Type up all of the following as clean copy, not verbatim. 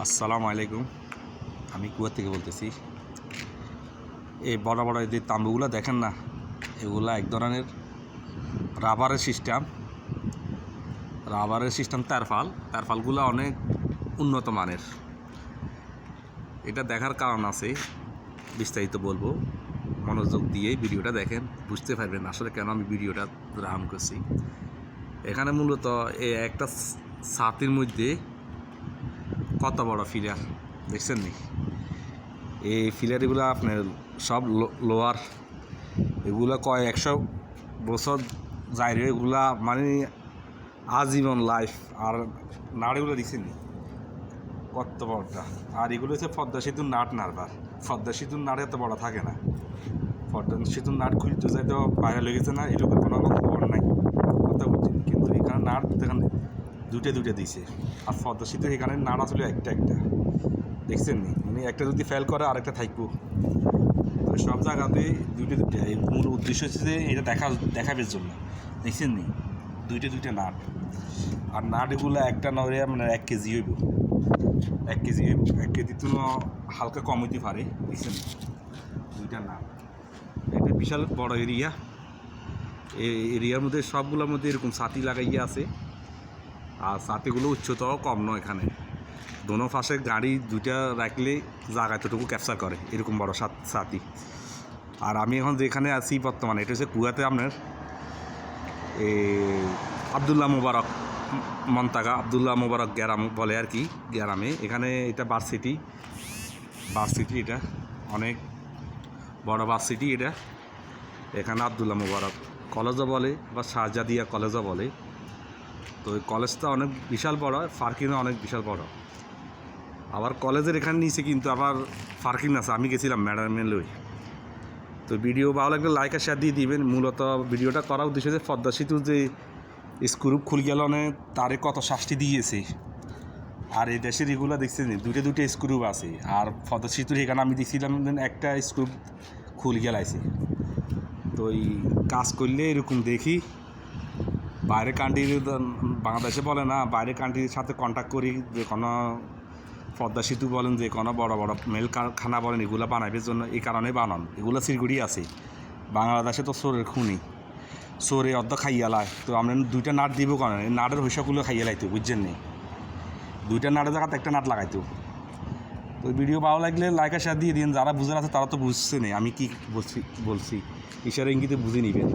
আসসালামু আলাইকুম। আমি কুয়া থেকে বলতেছি। এই বড় বড় যে তাম্বুগুলো দেখেন না, এগুলা এক ধরনের রাবারের সিস্টেম। তারফালগুলো অনেক উন্নত মানের। এটা দেখার কারণ আছে, বিস্তারিত বলবো। মনোযোগ দিয়ে ভিডিওটা দেখেন, বুঝতে পারবেন আসলে কেন আমি ভিডিওটা রান করছি। এখানে মূলত একটা ছাতির মধ্যে কত বড় ফিলার দেখছেন নি? এই ফিলারগুলো আপনার সব লোয়ার, এগুলো কয় 100 বছর যায় রে, এগুলা মানে আজীবন লাইফ। আর নাড়েগুলো দেখছেন নি কত বড়টা? আর এগুলো হচ্ছে পদ্মা সেতুর নাট নাড়বার। পদ্মা সেতুর নাড়ে এত বড় থাকে না। পদ্মা সেতুর নাট খুলতে যাই তো বাইরে লেগেছে না, এরকম কোনো খবর নাই, কথা বুঝছেন? কিন্তু এখানে নাট এখানে দুটো দিছে। আর পদ্মা সেতুর এখানে নাট আসলে একটা দেখছেন নি? মানে একটা যদি ফেল করে আরেকটা থাকবো। তো সব জায়গাতে দুইটা। এই মূল উদ্দেশ্য হচ্ছে যে এটা দেখাবের জন্য, দেখছেন নি? দুইটা নাট। আর নাটগুলো একটা নড়ে মানে 1 কেজি হইব। 1 কেজি তো হালকা কম হইতে পারে, দেখছেন? দুইটা নাট। এটা বিশাল বড় এরিয়া। এই এরিয়ার মধ্যে সবগুলোর মধ্যে এরকম ছাতি লাগাইয়া আছে। আর ছাতিগুলো উচ্চতাও কম নয়। এখানে দোনো পাশে গাড়ি দুইটা রাখলে জায়গা এতটুকু ক্যাপচার করে, এরকম বড় ছাতি। আর আমি এখন যেখানে আছি বর্তমানে, এটা হচ্ছে কুয়াতে আপনার আবদুল্লাহ মুবারক মন্তাগা, আবদুল্লাহ মুবারক গ্রাম বলে আর কি, গ্রামে। এখানে এটা ভার্সিটি। এটা অনেক বড় ভার্সিটি। এটা এখানে আবদুল্লাহ মুবারক কলেজও বলে বা শাহজাদিয়া কলেজও বলে। তো এই কলেজটা অনেক বিশাল বড়, পার্কিংও অনেক বিশাল বড়। আবার কলেজের এখানে নিচে কিন্তু আবার পার্কিং আছে। আমি গেছিলাম ম্যাডামে লই। তো ভিডিও ভালো লাগলে লাইক আর শেয়ার দিয়ে দিবেন। মূলত ভিডিওটা করার উদ্দেশ্য যে পদ্মা সেতুর যে স্ক্রু খুলে গেল তারে কত শাস্তি দিয়েছে। আর এই দেশের এগুলো দেখছেন দুটো স্ক্রু আছে। আর পদ্মা সেতুর এখানে আমি দেখছিলাম একটা স্ক্রু খুলে গেলাইছে। তো এই কাজ করলে এরকম দেখি। বাইরের কান্ট্রির বাংলাদেশে বলে না, বাইরের কান্ট্রির সাথে কন্ট্যাক্ট করি যে কোনো পদ্মা সেতু বলেন, যে কোনো বড় বড় মেল কারখানা বলেন, এগুলো বানাইবার জন্য এই কারণে বানান। এগুলো সিরগুড়ি আছে। বাংলাদেশে তো চোরের খুনি, চোরে অর্ধ খাইয়ালায়। তো আমরা দুইটা নাট দিব কেন? এই নাটের হইসাগুলো খাইয়ে লাইতো, বুঝছেন নি? দুইটা নাটের জায়গাতে একটা নাট লাগাইতো। তো ভিডিও ভালো লাগলে লাইক আর শেয়ার দিয়ে দিন। যারা বুঝার আছে তারা তো বুঝছে না আমি কি বলছি, ইশারা ইঙ্গিতে বুঝে নিবেন।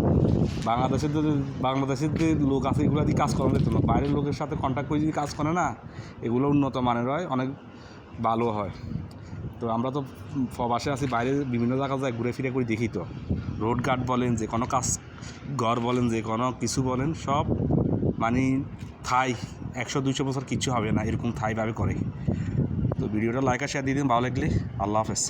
বাংলাদেশের যে লোক আছে, এগুলো দিয়ে কাজ করানো যেত না। বাইরের লোকের সাথে কন্ট্যাক্ট করে যদি কাজ করে না, এগুলো উন্নত মানের হয়, অনেক ভালো হয়। তো আমরা তো প্রবাসে আছি, বাইরে বিভিন্ন জায়গায় যায়, ঘুরে ফিরে করে দেখি। তো রোড গার্ড বলেন, যে কোনো কাজ ঘর বলেন, যে কোনো কিছু বলেন, সব মানে থাই 100-200 বছর কিচ্ছু হবে না, এরকম থাইভাবে করে। তো ভিডিওটা লাইক আর শেয়ার দিয়ে দিন ভালো লাগলে। আল্লাহ হাফেজ।